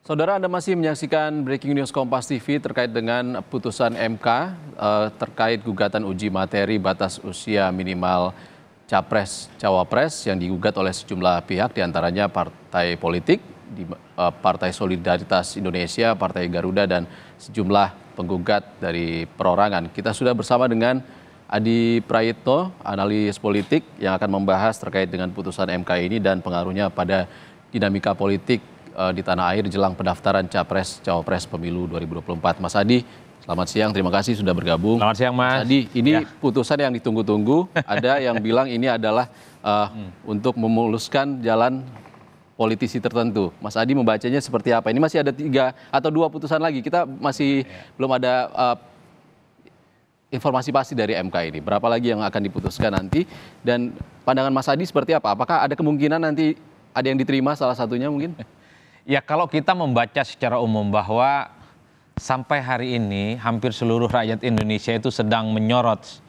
Saudara, Anda masih menyaksikan Breaking News Kompas TV terkait dengan putusan MK terkait gugatan uji materi batas usia minimal Capres-Cawapres yang digugat oleh sejumlah pihak, diantaranya partai politik, Partai Solidaritas Indonesia, Partai Garuda, dan sejumlah penggugat dari perorangan. Kita sudah bersama dengan Adi Prayitno, analis politik yang akan membahas terkait dengan putusan MK ini dan pengaruhnya pada dinamika politik di tanah air jelang pendaftaran Capres-Cawapres Pemilu 2024. Mas Adi, selamat siang. Terima kasih sudah bergabung. Selamat siang, Mas. Mas Adi, ini putusan yang ditunggu-tunggu. Ada yang bilang ini adalah untuk memuluskan jalan politisi tertentu. Mas Adi membacanya seperti apa? Ini masih ada 3 atau 2 putusan lagi. Kita masih belum ada informasi pasti dari MK ini. Berapa lagi yang akan diputuskan nanti? Dan pandangan Mas Adi seperti apa? Apakah ada kemungkinan nanti ada yang diterima salah satunya mungkin? Ya, kalau kita membaca secara umum bahwa sampai hari ini hampir seluruh rakyat Indonesia itu sedang menyorot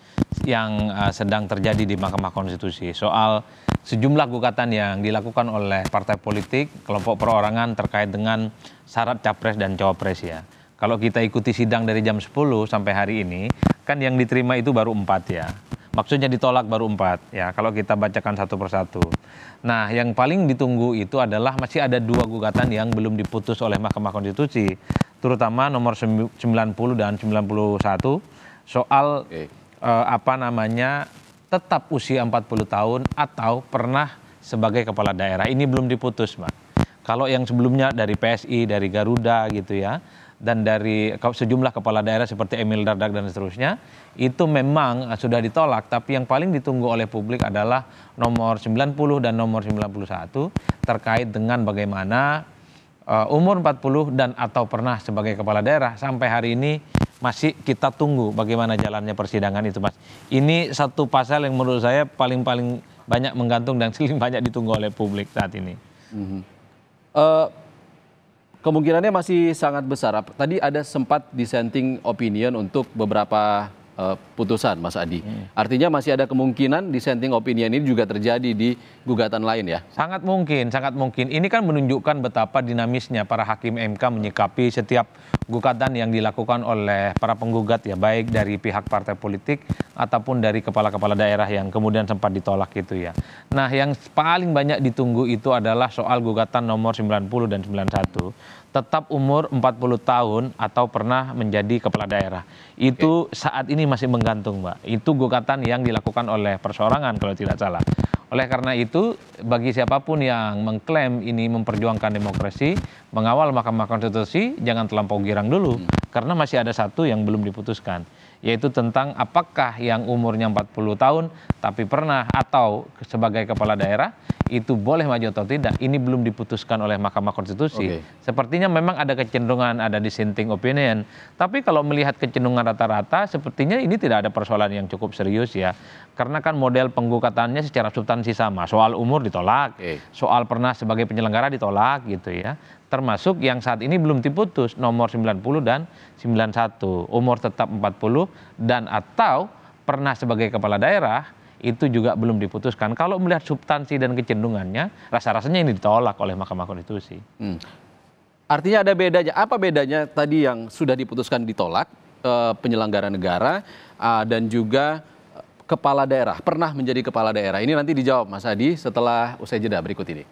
yang sedang terjadi di Mahkamah Konstitusi soal sejumlah gugatan yang dilakukan oleh partai politik, kelompok perorangan terkait dengan syarat capres dan cawapres ya. Kalau kita ikuti sidang dari jam 10 sampai hari ini, kan yang diterima itu baru 4 ya. Maksudnya ditolak baru 4 ya, kalau kita bacakan satu persatu. Nah, yang paling ditunggu itu adalah masih ada 2 gugatan yang belum diputus oleh Mahkamah Konstitusi, terutama nomor 90 dan 91 soal tetap usia 40 tahun atau pernah sebagai kepala daerah. Ini belum diputus, Mbak. Kalau yang sebelumnya dari PSI, dari Garuda gitu ya, dan dari sejumlah kepala daerah seperti Emil Dardak dan seterusnya, itu memang sudah ditolak. Tapi yang paling ditunggu oleh publik adalah nomor 90 dan nomor 91 terkait dengan bagaimana umur 40 dan atau pernah sebagai kepala daerah. Sampai hari ini masih kita tunggu bagaimana jalannya persidangan itu, Mas. Ini satu pasal yang menurut saya paling banyak menggantung dan paling banyak ditunggu oleh publik saat ini. Kemungkinannya masih sangat besar. Tadi ada sempat dissenting opinion untuk beberapa putusan, Mas Adi. Artinya masih ada kemungkinan dissenting opinion ini juga terjadi di gugatan lain ya? Sangat mungkin, sangat mungkin. Ini kan menunjukkan betapa dinamisnya para hakim MK menyikapi setiap gugatan yang dilakukan oleh para penggugat ya, baik dari pihak partai politik ataupun dari kepala-kepala daerah yang kemudian sempat ditolak gitu ya. Nah, yang paling banyak ditunggu itu adalah soal gugatan nomor 90 dan 91. Tetap umur 40 tahun atau pernah menjadi kepala daerah. Itu saat ini masih menggantung, Mbak. Itu gugatan yang dilakukan oleh perseorangan kalau tidak salah. Oleh karena itu, bagi siapapun yang mengklaim ini memperjuangkan demokrasi, mengawal Mahkamah Konstitusi, jangan terlampau girang dulu. Karena masih ada satu yang belum diputuskan, yaitu tentang apakah yang umurnya 40 tahun tapi pernah atau sebagai kepala daerah itu boleh maju atau tidak. Ini belum diputuskan oleh Mahkamah Konstitusi. Sepertinya memang ada kecenderungan, ada dissenting opinion. Tapi kalau melihat kecenderungan rata-rata, sepertinya ini tidak ada persoalan yang cukup serius ya. Karena kan model penggugatannya secara substansi sama. Soal umur ditolak, soal pernah sebagai penyelenggara ditolak gitu ya. Termasuk yang saat ini belum diputus, nomor 90 dan 91. Umur tetap 40 dan atau pernah sebagai kepala daerah, itu juga belum diputuskan. Kalau melihat substansi dan kecenderungannya, rasa-rasanya ini ditolak oleh Mahkamah Konstitusi. Artinya ada bedanya. Apa bedanya tadi yang sudah diputuskan ditolak, penyelenggara negara dan juga kepala daerah, pernah menjadi kepala daerah? Ini nanti dijawab Mas Adi setelah usai jeda berikut ini.